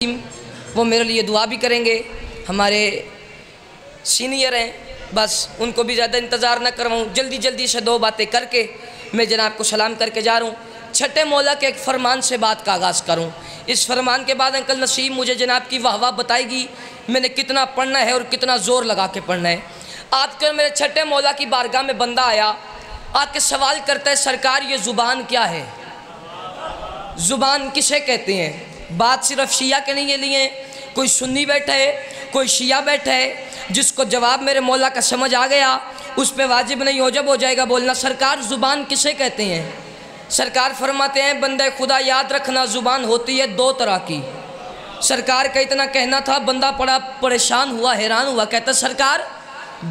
वो मेरे लिए दुआ भी करेंगे। हमारे सीनियर हैं, बस उनको भी ज़्यादा इंतज़ार न करवाऊँ, जल्दी जल्दी से दो बातें करके मैं जनाब को सलाम करके जा रहा हूँ। छठे मौला के एक फ़रमान से बात का आगाज़ करूँ। इस फरमान के बाद अंकल नसीम मुझे जनाब की वाह वाह बताएगी मैंने कितना पढ़ना है और कितना ज़ोर लगा के पढ़ना है। आजकल मेरे छठे मौला की बारगाह में बंदा आया, आके सवाल करता है सरकार ये ज़ुबान क्या है, ज़ुबान किसे कहते हैं। बात सिर्फ शिया के नहीं लिए, कोई सुन्नी बैठा है, कोई शिया बैठा है, जिसको जवाब मेरे मौला का समझ आ गया उस पे वाजिब नहीं वजब हो जाएगा बोलना सरकार ज़ुबान किसे कहते हैं। सरकार फरमाते हैं बंदे खुदा याद रखना ज़ुबान होती है दो तरह की। सरकार का इतना कहना था, बंदा बड़ा परेशान हुआ, हैरान हुआ, कहता सरकार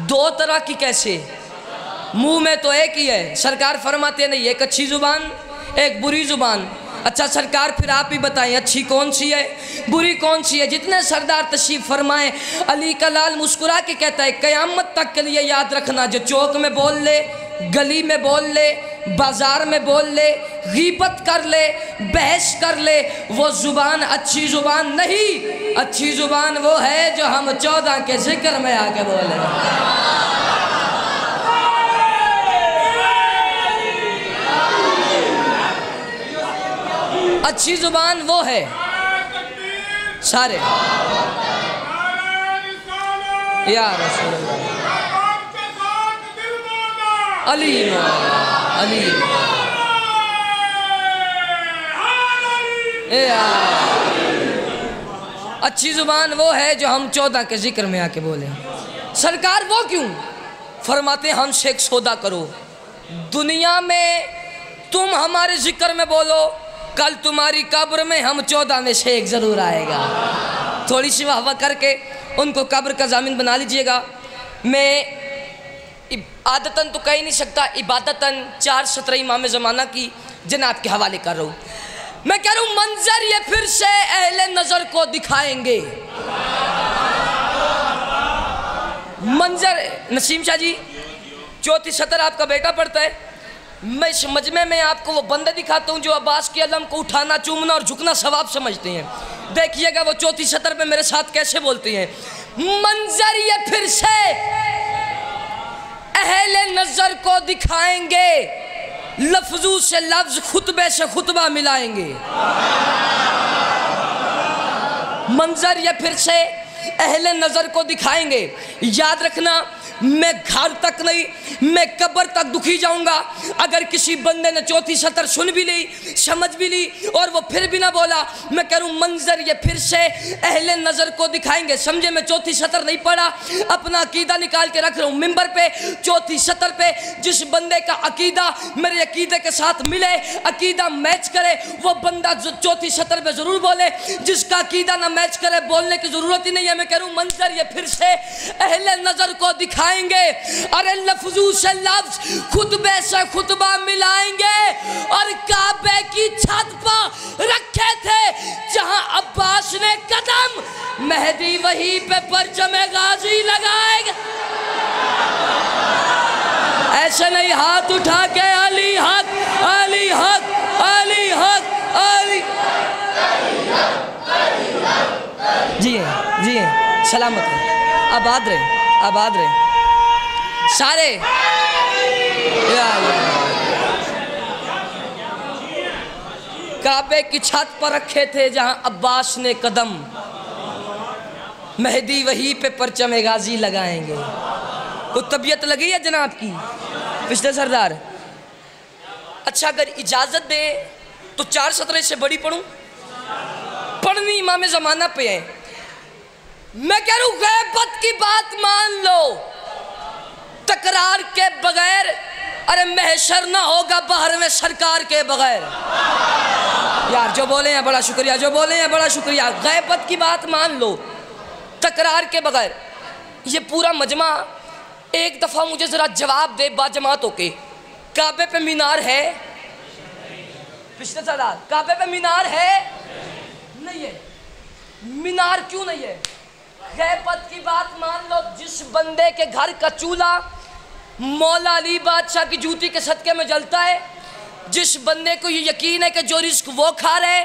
दो तरह की कैसे, मुंह में तो एक ही है। सरकार फरमाते नहीं, एक अच्छी ज़ुबान एक बुरी ज़ुबान। अच्छा सरकार फिर आप ही बताएं अच्छी कौन सी है बुरी कौन सी है। जितने सरदार तशरीफ़ फरमाएं, अली का लाल मुस्कुरा के कहता है क़यामत तक के लिए याद रखना, जो चौक में बोल ले, गली में बोल ले, बाजार में बोल ले, गीबत कर ले, बहस कर ले, वो ज़ुबान अच्छी ज़ुबान नहीं। अच्छी ज़ुबान वो है जो हम 14 के जिक्र में आके बोले। अच्छी ज़ुबान वो है सारे या रसूल अली अली अच्छी ज़ुबान वो है जो हम 14 के जिक्र में आके बोले। सरकार वो क्यों फरमाते हमसे एक सौदा करो, दुनिया में तुम हमारे जिक्र में बोलो, कल तुम्हारी कब्र में हम 14 में से एक ज़रूर आएगा। थोड़ी सी वाह करके उनको कब्र का जामिन बना लीजिएगा। मैं आदतन तो कह ही नहीं सकता, इबादतन 4 सत्रह इमाम ज़माना की जनाब के हवाले कर रहा हूँ। मैं कह रहा हूँ मंजर ये फिर से अहले नज़र को दिखाएंगे। मंजर नसीम शाह जी 4थी सतर आपका बेटा पढ़ता है। मैं इस मजमे में आपको वो बंदे दिखाता हूँ जो अब्बास के अलम को उठाना, चूमना और झुकना सवाब समझते हैं। देखिएगा वो 4थी सतर पे मेरे साथ कैसे बोलते हैं। मंजर ये फिर से अहले नजर को दिखाएंगे, लफ्जों से लफ्ज खुतबे से खुतबा मिलाएंगे। मंजर ये फिर से अहले नजर को दिखाएंगे। याद रखना मैं घर तक नहीं मैं कब्र तक दुखी जाऊंगा अगर किसी बंदे ने 4थी सतर सुन भी ली, समझ भी ली और वो फिर भी ना बोला। मैं कह रहा हूँ मंजर ये फिर से अहले नज़र को दिखाएंगे। समझे मैं 4थी सतर नहीं पढ़ा, अपना अकीदा निकाल के रख रहा हूँ मिंबर पे। 4थी सतर पे जिस बंदे का अकीदा मेरे अकीदे के साथ मिले, अकीदा मैच करे, वो बंदा जो 4थी सतर पे ज़रूर बोले। जिसका अकीदा ना मैच करे बोलने की ज़रूरत ही नहीं है। मैं कह रहा हूँ मंजर ये फिर से अहले नज़र को दिखाएंगे। अरे लफ्जों से लफ्ज खुतबे से खुतबा मिलाएंगे। और काबे की छत पर रखे थे जहां अब्बास ने कदम, मेहदी वहीं पे परचमे गाजी लगाएगा। ऐसे नहीं हाथ उठा के अली हक अली हक अली हक अली। जी सलामत रहे, आबाद रहे, आबाद रहे सारे। काबे की छत पर रखे थे जहां अब्बास ने कदम, मेहदी वहीं पे परचम गाजी लगाएंगे। को तबीयत लगी है जनाब की पिछले सरदार। अच्छा अगर इजाज़त दे तो 4 सत्रह से बड़ी पढ़ूं, पढ़नी इमाम ज़माना पे है। मैं कह रहा हूँ गैबत की बात मान लो तकरार के बगैर, अरे महशर ना होगा बाहर में सरकार के बगैर। यार जो बोले हैं बड़ा शुक्रिया, जो बोले हैं बड़ा शुक्रिया। गैबत की बात मान लो तकरार के बगैर। ये पूरा मजमा एक दफ़ा मुझे ज़रा जवाब दे बाजमात होके, काबे पे मीनार है? पिछले साल काबे पे मीनार है? नहीं है। मीनार क्यों नहीं है? गैबत की बात मान लो, जिस बंदे के घर का चूल्हा मौला अली बादशाह की जूती के सदके में जलता है, जिस बंदे को ये यकीन है कि जो रिस्क वो खा रहे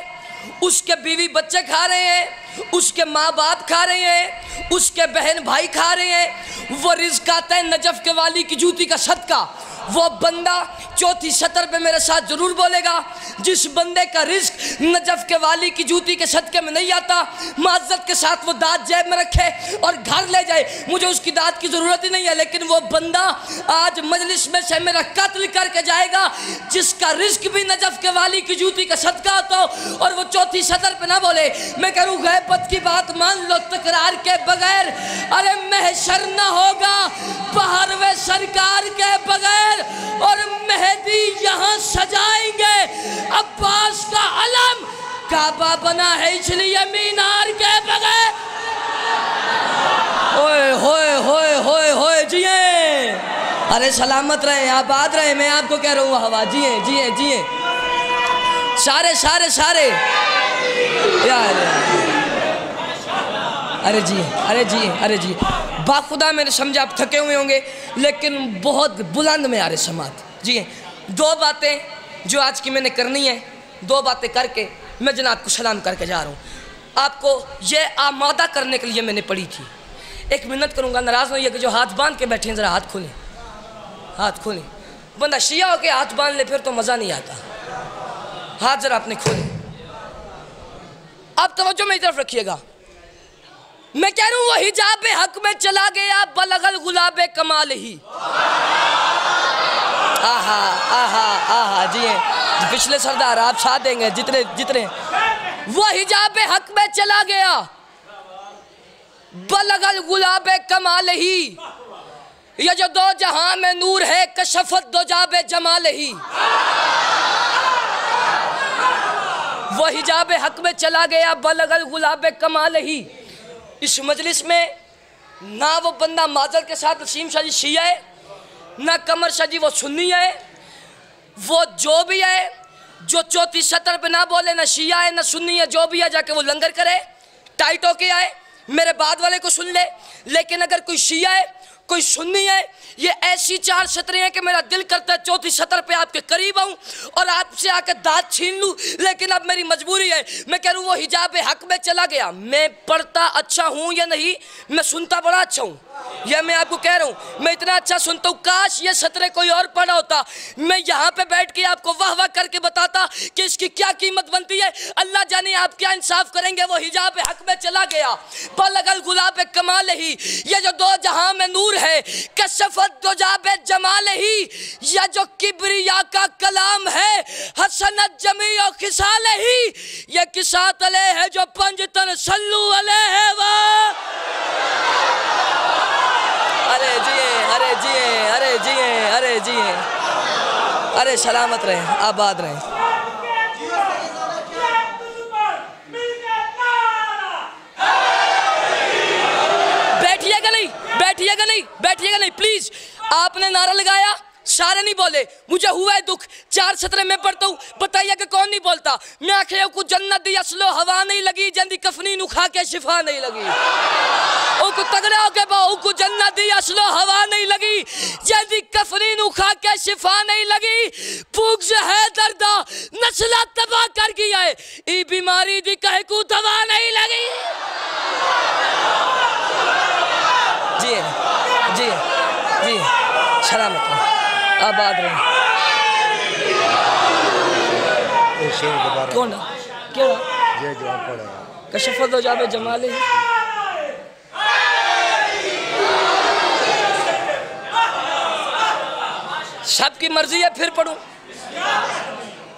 उसके बीवी बच्चे खा रहे हैं, उसके माँ बाप खा रहे हैं, उसके बहन भाई खा रहे हैं। वो रिज़्क आता है नजफ के वाली की जूती का सदका। वो बंदा चौथी सतर पे मेरे साथ ज़रूर बोलेगा, जिस बंदे का रिज़्क नजफ के वाली की जूती के सदके में नहीं आता, माज़्ज़त के साथ वो दाँत जेब में रखे और घर ले जाए, मुझे उसकी दाँत की ज़रूरत ही नहीं है, लेकिन वो बंदा आज मजलिस में से मेरा कत्ल करके जाएगा जिसका रिज़्क भी नजफ के वाली की जूती का सदका होता हो और वो चौथी सतर पे ना बोले। मैं करूँ गैबत की बात मान लो तकरार के बगैर, अरे महशर न होगा बाहर वे सरकार के बगैर, और मेहदी यहाँ सजाएंगे अब्बास का अलम, काबा बना है इसलिए मीनार के बगैर। ओए होए होए होए होए जिए, अरे सलामत रहे, आबाद रहे, मैं आपको कह रहा हूँ हवा, जिए जिए जिए सारे सारे सारे यार, अरे जी अरे जी अरे जी बाखुदा मैंने समझा आप थके हुए होंगे, लेकिन बहुत बुलंद में आ रहे समात जी। दो बातें जो आज की मैंने करनी है, दो बातें करके मैं जनाब को सलाम करके जा रहा हूँ। आपको ये आमादा करने के लिए मैंने पढ़ी थी। एक मिन्नत करूँगा, नाराज़ नहीं है कि जो हाथ बांध के बैठे हैं ज़रा हाथ खोलें, हाथ खोलें। बंदा शिया होके हाथ बांध ले फिर तो मज़ा नहीं आता, हाथ ज़रा अपने खोलें। आप तवज्जो मेरी तरफ रखिएगा, मैं कह रहा हूँ वो हिजाब हक में चला गया बलगल गुलाबे कमाल ही। आहा आहा आहा जी, पिछले सरदार आप साथ देंगे जितने जितने। वो हिजाब हक में चला गया बलगल गुलाबे कमाल ही, ये जो दो जहां में नूर है कशफत दो जाबे जमाल ही। वो हिजाब हक में चला गया बलगल गुलाबे कमाल ही। इस मजलिस में ना वो बंदा माजर के साथ नसीम शाह जी शिया है, ना कमर शाह जी वो सुन्नी है, वो जो भी है जो चौथी सतर पे ना बोले, ना शिया है ना सुन्नी है, जो भी है जाके वो लंगर करे, टाइट होके आए, मेरे बाद वाले को सुन ले। लेकिन अगर कोई शिया है कोई सुन्नी है, ये ऐसी चार सतरें हैं कि मेरा दिल करता है चौथी सतर पे आपके करीब आऊं और आपसे आकर दांत छीन लूं, लेकिन अब मेरी मजबूरी है। मैं कह रहा हूं वो हिजाब हक में चला गया। मैं पढ़ता अच्छा हूं या नहीं, मैं सुनता बड़ा अच्छा हूं, यह मैं आपको कह रहा हूं। मैं इतना अच्छा सुनता हूं, काश ये सतरे कोई और पढ़ा होता, मैं यहाँ पे बैठ के आपको वाह वाह करके बताता कि इसकी क्या कीमत बनती है। अल्लाह जाने आप क्या इंसाफ करेंगे। वो हिजाब हक में चला गया बलगल गुलाब कमाल ही, ये जो दो जहां में नूर है कशफत दो जाबे जमाल ही, यह जो किबरिया का कलाम है हसनत जमी और खिसाल ही, ये किसात अले है जो पंजतन सल्लू अले है वाह। अरे जिए अरे जिए अरे जिए अरे जिए, अरे सलामत रहे आबाद रहे। बैठिएगा नहीं बैठिएगा नहीं बैठिएगा नहीं प्लीज। आपने नारा लगाया, सारे नहीं बोले, मुझे हुआ है दुख। चार सतरे में पढ़ता हूँ, बताइए कि कौन नहीं बोलता। मैं आखे को जन्नत दी असलो हवा नहीं लगी, जंदी कफनी नु खा के शिफा नहीं लगी। उनको तगड़ा होके बाऊ को जन्नत दी असलो हवा नहीं लगी, जंदी कफनी नु खा के शिफा नहीं लगी। भूख से है दर्दा नस्ला तबाह कर गया है, ई बीमारी दी कहे को दवा नहीं लगी। जी जी जी सलामत रहे आबाद रहे। कौन क्या ये जो आप पढ़े कशफत हो जाबे जमाले। सबकी मर्जी है, फिर पढ़ूं।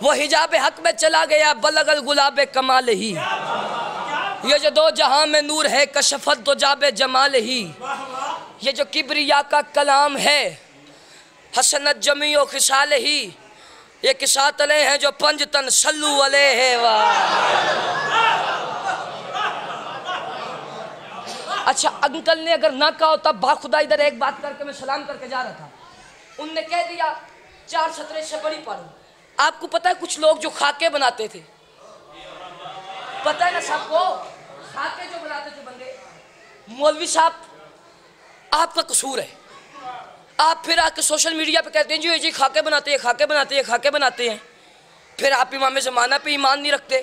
वो हिजाब हक में चला गया बलगल गुलाबे कमाल ही, ये जो दो जहां में नूर है कशफत दो जाबे जमाल ही, ये जो किबरिया का कलाम है हसनत जमी और खिसाल ही, ये किसात अले हैं जो पंजतन सल्लू अले है वाह। अच्छा अंकल ने अगर ना कहा होता बाखुदा, इधर एक बात करके मैं सलाम करके जा रहा था, उनने कह दिया चार सतरे से बड़ी पढ़ो। आपको पता है कुछ लोग जो खाके बनाते थे, पता है ना सबको, खाके जो बनाते थे बंदे, मौलवी साहब आपका कसूर है। आप फिर आके सोशल मीडिया पे कहते हैं जी खाके बनाते हैं खाके बनाते हैं खाके बनाते हैं, फिर आप इमाम ज़माना पे ईमान नहीं रखते,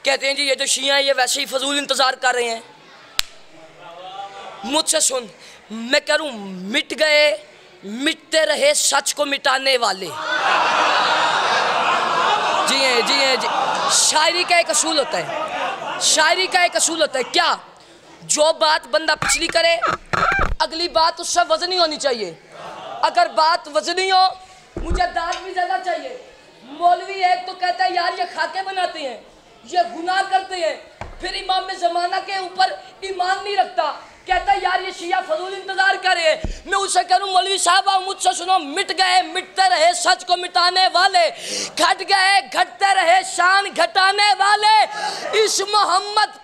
कहते हैं जी ये जो शिया हैं ये वैसे ही फजूल इंतजार कर रहे हैं। मुझसे सुन, मैं कह रूं मिट गए मिटते रहे सच को मिटाने वाले। जी हैं जी हैं जी। शायरी का एक असूल होता है, शायरी का एक असूल होता है क्या, जो बात बंदा पिछली करे अगली बात उससे वजनी होनी चाहिए। अगर बात वजनी हो, मुझे दाद भी ज़्यादा चाहिए। मौलवी एक तो कहता है यार ये खाके बनाते हैं, ये गुनाह करते हैं, फिर इमाम में ज़माना के ऊपर ईमान नहीं रखता, कहता है यार ये शिया फजूल इंतजार कर रहे हैं। मैं उसे कह रूं मौलवी साहब आप मुझसे सुनो, मिट गए मिटते रहे सच को मिटाने वाले, घट गए घटते रहे शान घटाने वाले, इस मोहम्मद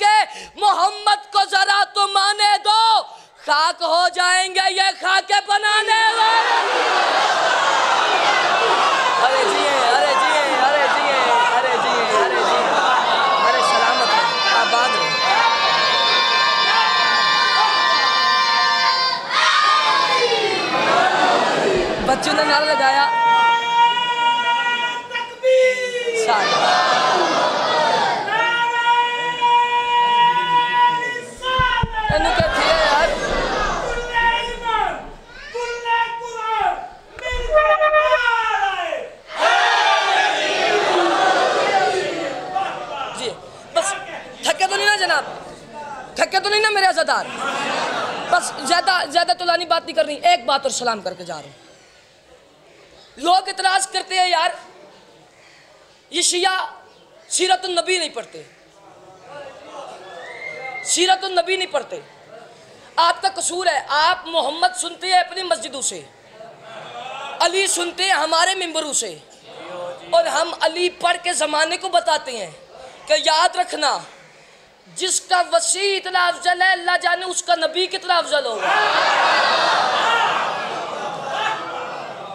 को जरा तो माने दो, खाक हो जाएंगे ये खाके बनाने वाले। अरे जी अरे जी अरे जी अरे जी अरे जी अरे सलामत रहे, आबाद रहे। बच्चों ने नारा लगाया यार जी। बस थके तो नहीं ना जनाब, थके तो नहीं ना मेरे अज़ादार, बस ज्यादा तुलानी बात नहीं करनी, एक बात और सलाम करके जा रहा हूं। लोग इतराज करते हैं यार ये शिया सीरतुन नबी नहीं पढ़ते, सीरतुन नबी नहीं पढ़ते। आपका कसूर है, आप मोहम्मद सुनते हैं अपनी मस्जिदों से, अली सुनते हैं हमारे मिंबरों से, और हम अली पढ़ के ज़माने को बताते हैं कि याद रखना जिसका वसी इतना अफजल है अल्लाह जाने उसका नबी कितना अफजल होगा।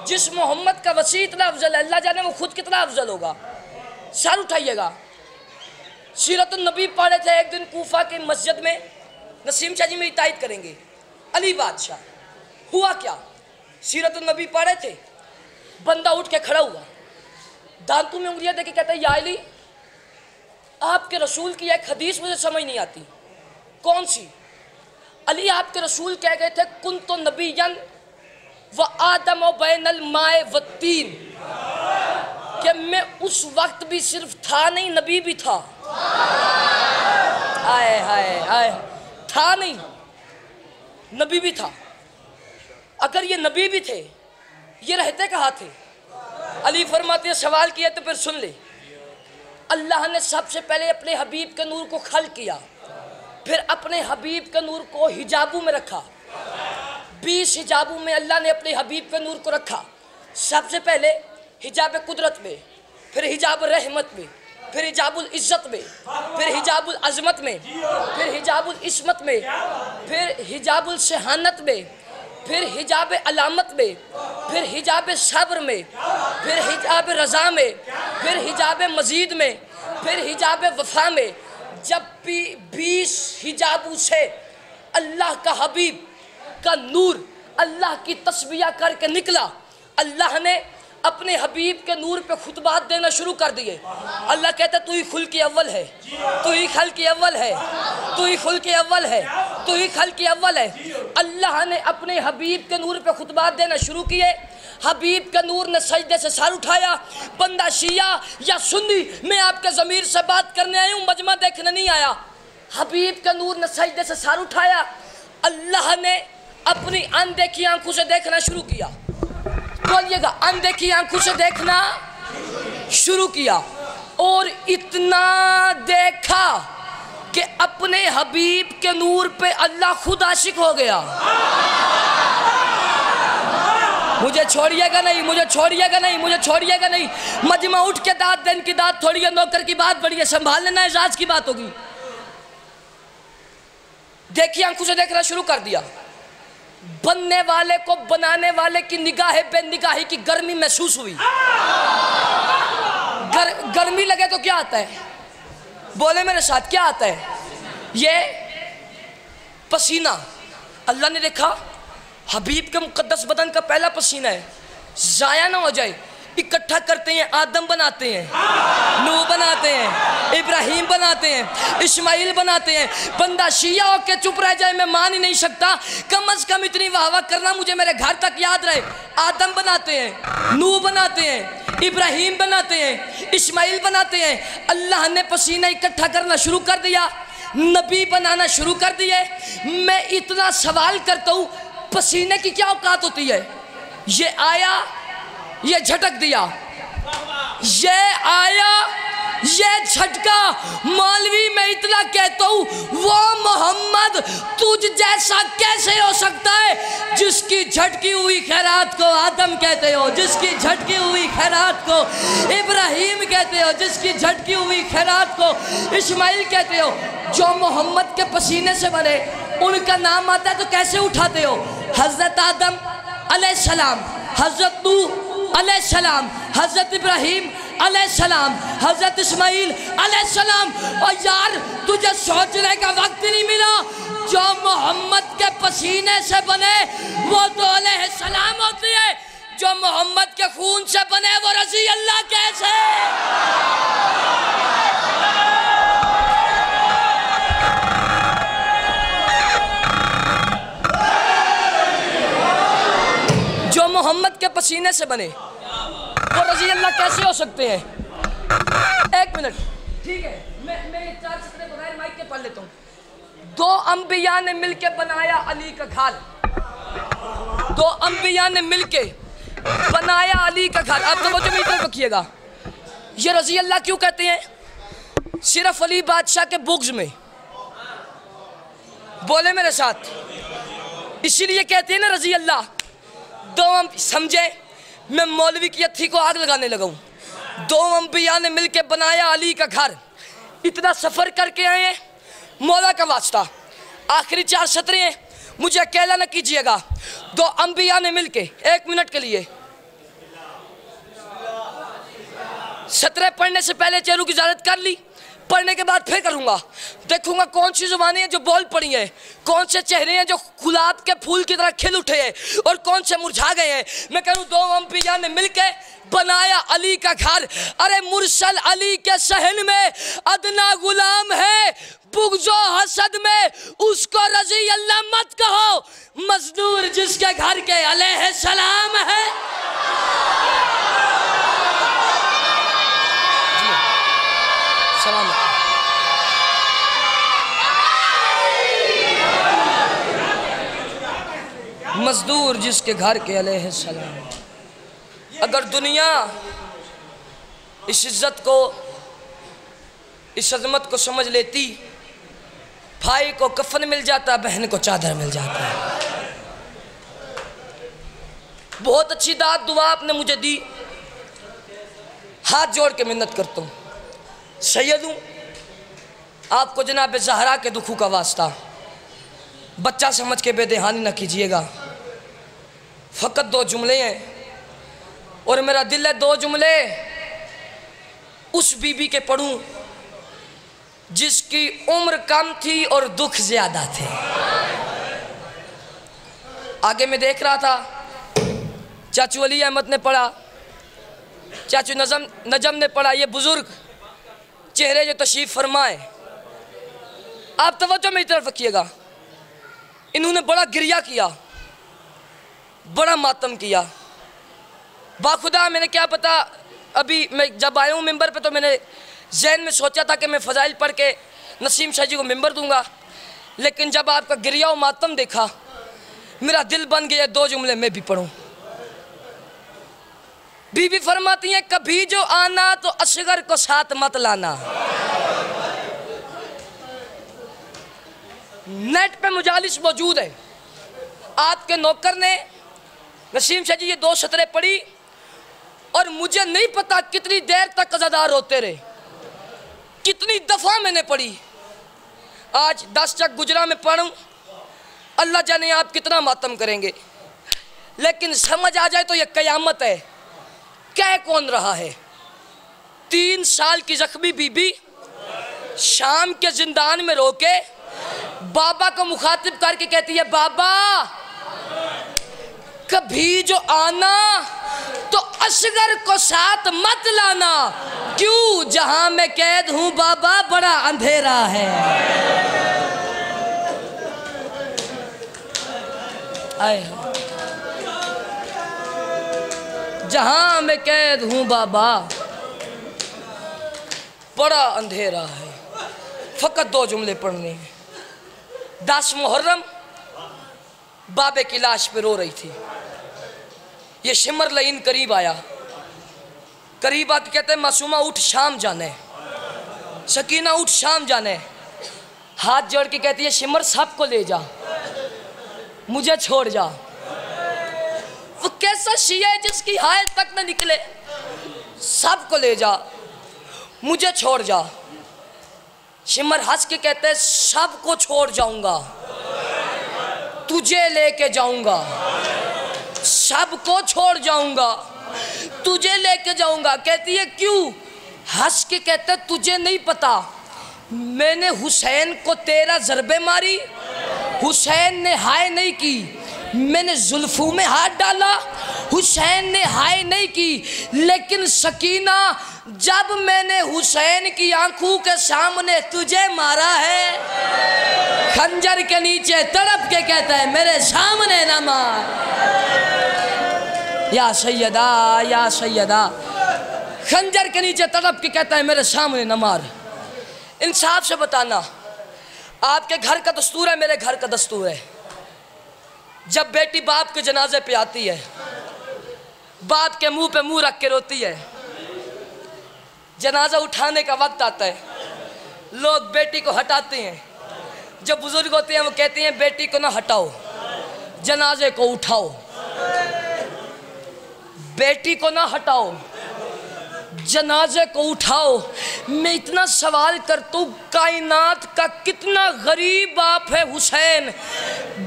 जिस मोहम्मद का वसी इतना अफजल है अल्लाह जाने वो खुद कितना अफजल होगा। सर उठाइएगा। सीरतुन नबी पढ़े थे एक दिन कूफा के मस्जिद में, नसीम शाह जी मेरी तायद करेंगे, अली बादशाह। हुआ क्या, सीरतुन नबी पढ़े थे, बंदा उठ के खड़ा हुआ, दांतों में उंगलियां देके कहता है या अली आपके रसूल की एक हदीस मुझे समझ नहीं आती। कौन सी? अली आपके रसूल कह गए थे कुन तो नबीयन व आदम व बैनल माए व तीन, कि मैं उस वक्त भी सिर्फ था नहीं नबी भी था। आए हाय आए, था नहीं नबी भी था। अगर ये नबी भी थे ये रहते कहाँ थे? अली फरमाते हैं सवाल किया तो फिर सुन ले। अल्लाह ने सबसे पहले अपने हबीब के नूर को खल किया, फिर अपने हबीब के नूर को हिजाबों में रखा। 20 हिजाबों में अल्लाह ने अपने हबीब के नूर को रखा। सबसे पहले हिजाब कुदरत में, फिर हिजाब रहमत में, फिर हिजाबुल इज़्ज़त में, फिर हिजाबुल अज़मत में, फिर हिजाबुल इस्मत में, फिर हिजाबुल शहानत में, फिर हिजाब अलामत में, फिर हिजाब सब्र में, फिर हिजाब रज़ा में, फिर हिजाब मजीद में, फिर हिजाब वफ़ा में। जब भी 20 हिजाबों से अल्लाह का हबीब का नूर अल्लाह की तस्बिया करके निकला, अल्लाह ने अपने हबीब के नूर पे खुतबात देना शुरू कर दिए। अल्लाह कहता तू ही खुल के अव्वल है, तू ही खल के अव्वल है, तू ही खुल के अव्वल है, तू ही खल के अव्वल है। अल्लाह ने अपने हबीब के नूर पे खुतबात देना शुरू किए। हबीब के नूर ने सजदे से सर उठाया। बंदा शिया या सुन्नी, मैं आपके ज़मीर से बात करने आया हूँ, मजमा देखने नहीं आया। हबीब के नूर ने सजदे से सर उठाया। अल्लाह ने अपनी अनदेखी आंखों से देखना शुरू किया। बोलिएगा, अनदेखी आंखों से देखना शुरू किया, और इतना देखा कि अपने हबीब के नूर पे अल्लाह खुद आशिक हो गया। मुझे छोड़िएगा नहीं, मुझे छोड़िएगा नहीं, मुझे छोड़िएगा नहीं। मजमा उठ के दाद देन की दाद थोड़ी है, नौकर की बात बड़ी है, संभाल लेना, एजाज की बात होगी। देखिए आंखों से देखना शुरू कर दिया। बनने वाले को बनाने वाले की निगाह बेनिगाही की गर्मी महसूस हुई। गर्मी लगे तो क्या आता है? बोले मेरे साथ, क्या आता है? ये पसीना। अल्लाह ने देखा हबीब के मुकद्दस बदन का पहला पसीना है, ज़ाया ना हो जाए, इकट्ठा करते हैं, आदम बनाते हैं, नूह बनाते हैं, इब्राहिम बनाते हैं, इस्माइल बनाते हैं। बंदा शिया होकर चुप रह जाए मैं मान ही नहीं सकता। कम से कम इतनी वाह वाह करना मुझे मेरे घर तक याद रहे। आदम बनाते हैं, नूह बनाते हैं, इब्राहिम बनाते हैं, इस्माइल बनाते हैं। अल्लाह ने पसीना इकट्ठा करना शुरू कर दिया, नबी बनाना शुरू कर दिए। मैं इतना सवाल करता हूँ, पसीने की क्या औकात होती है? ये आया, ये झटक दिया, ये आया, ये झटका। मौलवी मैं इतना कहता हूँ, वो मोहम्मद तुझ जैसा कैसे हो सकता है? जिसकी झटकी हुई खैरात को आदम कहते हो, जिसकी झटकी हुई खैरात को इब्राहिम कहते हो, जिसकी झटकी हुई खैरात को इस्माइल कहते हो। जो मोहम्मद के पसीने से बने उनका नाम आता है तो कैसे उठाते हो? हज़रत आदम अलैहिस्सलाम, हज़रत नूह अलैहिस्सलाम, हज़रत इब्राहिम अलैहिस्सलाम, हज़रत इस्माइल अलैहिस्सलाम। और यार तुझे सोचने का वक्त नहीं मिला, जो मोहम्मद के पसीने से बने वो तो अलैहिस्सलाम होती है, जो मोहम्मद के खून से बने वो रज़ी अल्लाह कैसे? जो मोहम्मद के पसीने से बने वो रज़ी अल्लाह कैसे हो सकते हैं? एक मिनट, ठीक है, मैं 4 सतरें बगैर माइक के पढ़ लेता हूँ। 2 अंबिया ने मिलके बनाया अली का घर, 2 अंबिया ने मिलके बनाया अली का घर। आप तो मेरी तरफ रखिएगा, ये रज़ी अल्लाह क्यों कहते हैं? सिर्फ अली बादशाह के बुग़्ज़ में, बोले मेरे साथ, इसीलिए कहते हैं ना रज़ी अल्लाह। 2 समझे, मैं मौलवी की अथी को आग लगाने लगा हूँ। 2 अंबिया ने मिलके बनाया अली का घर। इतना सफ़र करके आए हैं, मौला का वास्ता। आखिरी 4 सतरें हैं, मुझे अकेला न कीजिएगा। 2 अंबिया ने मिलके 1 मिनट के लिए, सतरें पढ़ने से पहले चेहरों की इजाज़त कर ली, पढ़ने के बाद फिर करूँगा। देखूंगा कौन सी ज़ुबानें हैं जो बोल पड़ी हैं, कौन से चेहरे हैं जो गुलाब के फूल की तरह खिल उठे हैं और कौन से मुरझा गए हैं। मैं करूँ 2 अंबिया ने मिलके बनाया अली का घर। अरे मुरसल अली के सहन में अदना गुलाम है, बुग़्ज़ो हसद में उसको रज़ी अल्लाह मत कहो। मजदूर जिसके घर के अलैहिस्सलाम है। सलाम। मजदूर जिसके घर के अलैहिस्सलाम। अगर दुनिया इस इज्जत को, इस अज़मत को समझ लेती, भाई को कफन मिल जाता, बहन को चादर मिल जाता। बहुत अच्छी दाद दुआ आपने मुझे दी, हाथ जोड़ के मिन्नत करता हूँ। सैयद हूँ, आपको जनाब ज़हरा के दुखों का वास्ता, बच्चा समझ के बेदहानी न कीजिएगा। फ़कत 2 जुमले हैं और मेरा दिल है 2 जुमले उस बीबी के पढ़ूं जिसकी उम्र कम थी और दुख ज़्यादा थे। आगे मैं देख रहा था, चाचू अली अहमद ने पढ़ा, चाचू नजम ने पढ़ा। ये बुज़ुर्ग चेहरे जो तशरीफ़ फरमाए, आप तवज्जो मेरी तरफ रखिएगा। इन्होंने बड़ा गिरिया किया, बड़ा मातम किया। बाखुदा मैंने क्या पता, अभी मैं जब आया हूँ मिंबर पे तो मैंने जहन में सोचा था कि मैं फ़ज़ाइल पढ़ के नसीम शाह जी को मिंबर दूंगा, लेकिन जब आपका गिरिया और मातम देखा मेरा दिल बन गया 2 जुमले मैं भी पढ़ूँ। बीबी फरमाती हैं, कभी जो आना तो असगर को साथ मत लाना। नेट पे मुजालिस मौजूद है। आपके नौकर ने नसीम शाह जी ये 2 सतरें पढ़ी और मुझे नहीं पता कितनी देर तक कज़ादार रोते रहे, कितनी दफ़ा मैंने पढ़ी। आज 10 चक गुजरा में पढ़ूं, अल्लाह जाने आप कितना मातम करेंगे, लेकिन समझ आ जाए तो ये क़यामत है। कह कौन रहा है? 3 साल की ज़ख्मी बीबी शाम के जिंदान में रोके बाबा को मुखातिब करके कहती है, बाबा कभी जो आना तो असगर को साथ मत लाना, क्यों जहां मैं कैद हूं बाबा बड़ा अंधेरा है। आए जहां मैं कैद हूं बाबा बड़ा अंधेरा है। फकत 2 जुमले पढ़ने हैं। 10 मुहर्रम बाबे की लाश पे रो रही थी। ये शिमर लईन करीब आया, करीब आके कहते हैं मासूमा उठ शाम जाने, सकीना उठ शाम जाने। हाथ जोड़ के कहती है शिमर सबको ले जा, मुझे छोड़ जा। वो कैसा शिया है जिसकी हाय तक न निकले, सबको ले जा, मुझे छोड़ जा। शिमर हंस के कहते हैं सबको छोड़ जाऊंगा, तुझे लेके जाऊंगा, सबको छोड़ जाऊंगा, तुझे लेके जाऊंगा। कहती है क्यों? हंस के कहते तुझे नहीं पता मैंने हुसैन को 13 ज़रबे मारी, हुसैन ने हाय नहीं की, मैंने जुल्फों में हाथ डाला, हुसैन ने हाय नहीं की। लेकिन सकीना जब मैंने हुसैन की आंखों के सामने तुझे मारा है, खंजर के नीचे तड़प के कहता है मेरे सामने ना मार। या सैयदा, या सैयदा, खंजर के नीचे तड़प के कहता है मेरे सामने ना मार। इंसाफ से बताना, आपके घर का दस्तूर है, मेरे घर का दस्तूर है। जब बेटी बाप के जनाजे पे आती है, बाप के मुंह पे मुंह रख के रोती है, जनाजा उठाने का वक्त आता है, लोग बेटी को हटाते हैं। जब बुजुर्ग होते हैं वो कहते हैं बेटी को ना हटाओ, जनाजे को उठाओ, बेटी को ना हटाओ, जनाजे को उठाओ। मैं इतना सवाल करता हूँ, कायनात का कितना गरीब बाप है हुसैन,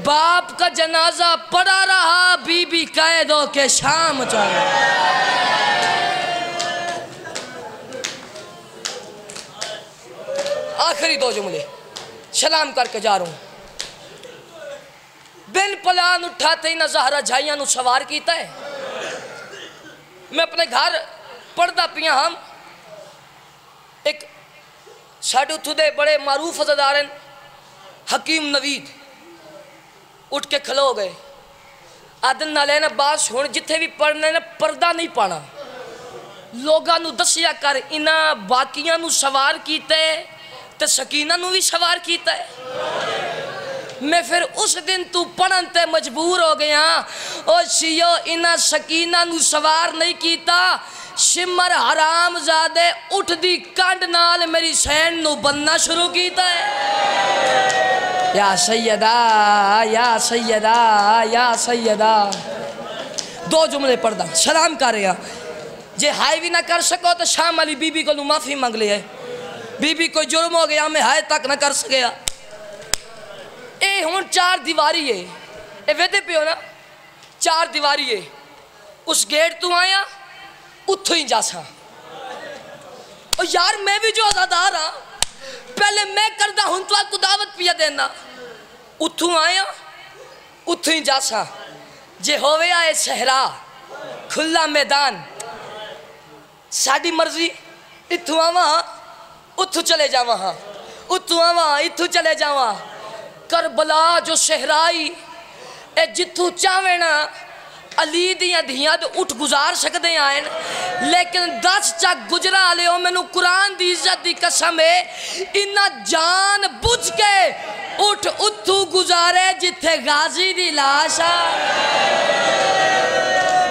बाप का जनाजा पड़ा रहा, बीबी कैदों के शाम चले। आखिरी 2 जुमले सलाम करके जा रहा हूँ। बिन पलान उठाते ही ना ज़हरा झाइयां नू सवार कीता है। मैं अपने घर पढ़दा पिया, हम एक साढ़े उथू दे बड़े मारूफ अज़ादार हैं हकीम नवीद, उठ के खलो गए। आदन नाले ने बात हुण जिथे भी पढ़ने ने पर्दा नहीं पाना, लोगों नू दसिया कर इन्हां बाकियां नू सवार कीता है ते सकीना नू भी सवार कीता है। मैं फिर उस दिन तू पढ़न ते मजबूर हो गया। ओ शियो इन्हां सकीना नू सवार नहीं कीता, शिमर हराम ज़ादे उठ दी कंड नाल मेरी सैन नू बनना शुरू कीता है। या सैयदा, या सैयदा, या सैयदा। 2 जुमले पढ़दा सलाम कर रहा। जे हाय भी ना कर सको तो शाम वाली बीबी को माफ़ी मंग ले। बीबी कोई जुर्म हो गया मैं हाय तक ना कर सकिया। ए हुण 4 दीवारी है, ए वेदे पे हो ना 4 दीवारी है। उस गेट तू आया उथों ही जासा। और यार मैं भी जो आज़ादार हाँ, पहले मैं करदा हूं तो आपको दावत पिया देना। उथों आया उथों ही जासा। जे होवे आए सहरा खुला मैदान, साड़ी मर्जी, इथों आवा उथों चले जावा, हाँ उथों आवा इथों चले जावा। करबला जो सहराई ए जिथों चावे ना अली दियां धियां तो उठ गुजार सकते हैं, लेकिन 10 चक गुजरा वाले हो। मैनू कुरान दी इज्जत दी कसम है, इन्ना जान बुझ के उठ उथू गुजारे जिथे गाजी दी लाश आ।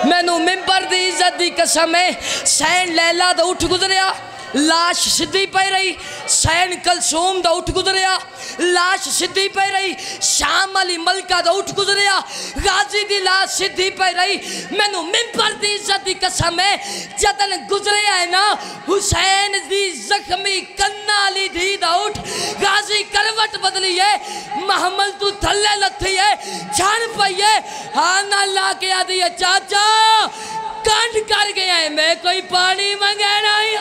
मैनू मिंबर दी इज्जत दी कसम है, सैन लैला दा उठ गुजरिया, लाश सीधी पे रही। सैन कलसूम दा उठ गुजरिया, लाश सीधी पे रही। शाम अली मलका दा उठ गुजरिया, गाजी दी लाश सीधी पे रही। मैनू मिंबर दी इज्जत दी कसम है, जदन गुजरिया है ना हुसैन दी जख्मी कन्ना अली धी दा उठ, गाजी करवट बदली है, महमल तू थल्ले लथी है, छण पई है। हाँ ना ला के आदि है चाचा कंड कर गया है, मैं कोई पानी मंगे नहीं।